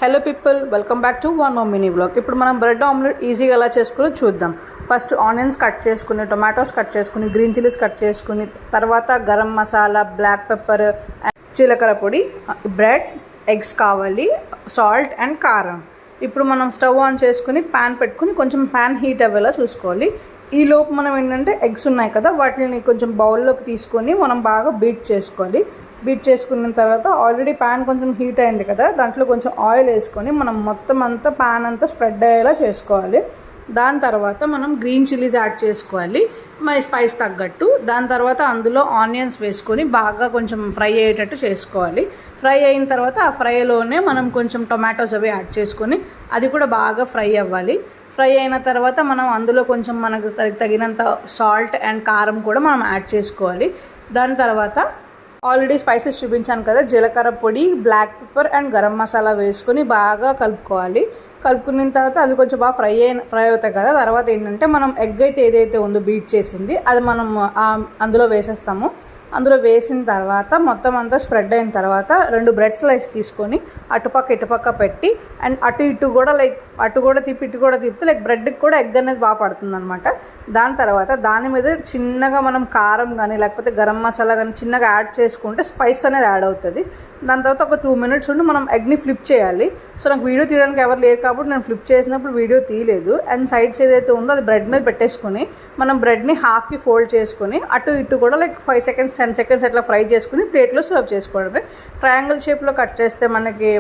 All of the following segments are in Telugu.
Hello people, welcome back to one more mini vlog. ఇప్పుడు మనం బ్రెడ్ ఆమ్లెట్ ఈజీగా ఎలా చేసుకోవాలో చూద్దాం. ఫస్ట్ ఆనియన్స్ కట్ చేసుకుని, టొమాటోస్ కట్ చేసుకుని, గ్రీన్ చిల్లీస్ కట్ చేసుకుని, తర్వాత గరం మసాలా, బ్లాక్ పెప్పర్, జీలకర్ర పొడి, బ్రెడ్, ఎగ్స్ కావాలి, సాల్ట్ అండ్ కారం. ఇప్పుడు మనం స్టవ్ ఆన్ చేసుకుని ప్యాన్ పెట్టుకుని కొంచెం ప్యాన్ హీట్ అవ్వేలా చూసుకోవాలి. ఈ లోపు మనం ఏంటంటే ఎగ్స్ ఉన్నాయి కదా, వాటిని కొంచెం బౌల్లోకి తీసుకొని మనం బాగా బీట్ చేసుకోవాలి. బీట్ చేసుకున్న తర్వాత ఆల్రెడీ ప్యాన్ కొంచెం హీట్ అయింది కదా, దాంట్లో కొంచెం ఆయిల్ వేసుకొని మనం మొత్తం అంతా ప్యాన్ అంతా స్ప్రెడ్ అయ్యేలా చేసుకోవాలి. దాని తర్వాత మనం గ్రీన్ చిల్లీస్ యాడ్ చేసుకోవాలి, మరి స్పైస్ తగ్గట్టు. దాని తర్వాత అందులో ఆనియన్స్ వేసుకొని బాగా కొంచెం ఫ్రై అయ్యేటట్టు చేసుకోవాలి. ఫ్రై అయిన తర్వాత ఆ ఫ్రైలోనే మనం కొంచెం టొమాటోస్ అవి యాడ్ చేసుకొని అది కూడా బాగా ఫ్రై అవ్వాలి. ఫ్రై అయిన తర్వాత మనం అందులో కొంచెం మనకు తగినంత సాల్ట్ అండ్ కారం కూడా మనం యాడ్ చేసుకోవాలి. దాని తర్వాత ఆల్రెడీ స్పైసెస్ చూపించాను కదా, జీలకర్ర పొడి, black pepper and garam masala వేసుకొని బాగా కలుపుకోవాలి. కలుపుకున్న తర్వాత అది కొంచెం బాగా ఫ్రై అవుతాయి కదా, తర్వాత ఏంటంటే మనం ఎగ్ అయితే ఏదైతే ఉందో బీట్ చేసింది అది మనం అందులో వేసేస్తాము. అందులో వేసిన తర్వాత మొత్తం అంతా స్ప్రెడ్ అయిన తర్వాత 2 బ్రెడ్ స్లైస్ తీసుకొని అటుపక్క ఇటుపక్క పెట్టి అండ్ అటు ఇటు కూడా అటు కూడా తిప్పి ఇటు కూడా తిప్పితే బ్రెడ్కి కూడా ఎగ్ అనేది బాగా పడుతుంది అనమాట. దాని తర్వాత దాని మీద చిన్నగా మనం కారం కానీ లేకపోతే గరం మసాలా కానీ చిన్నగా యాడ్ చేసుకుంటే స్పైస్ అనేది యాడ్ అవుతుంది. దాని తర్వాత ఒక 2 మినిట్స్ ఉండి మనం ఎగ్ని ఫ్లిప్ చేయాలి. సో నాకు వీడియో తీయడానికి ఎవరు లేరు కాబట్టి నేను ఫ్లిప్ చేసినప్పుడు వీడియో తీయలేదు. అండ్ సైడ్స్ ఏదైతే ఉందో అది బ్రెడ్ మీద పెట్టేసుకొని మనం బ్రెడ్ని హాఫ్కి ఫోల్డ్ చేసుకొని అటు ఇటు కూడా 5 సెకండ్స్ 10 సెకండ్స్ అట్లా ఫ్రై చేసుకుని ప్లేట్లో సర్వ్ చేసుకోవడమే. ట్రయాంగిల్ షేప్లో కట్ చేస్తే మనకి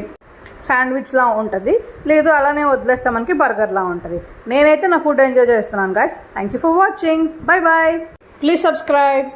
శాండ్విచ్లా ఉంటుంది, లేదు అలానే వదిలేస్తే మనకి బర్గర్లా ఉంటుంది. నేనైతే నా ఫుడ్ ఎంజాయ్ చేస్తున్నాను guys. Thank you for watching. Bye bye. Please subscribe.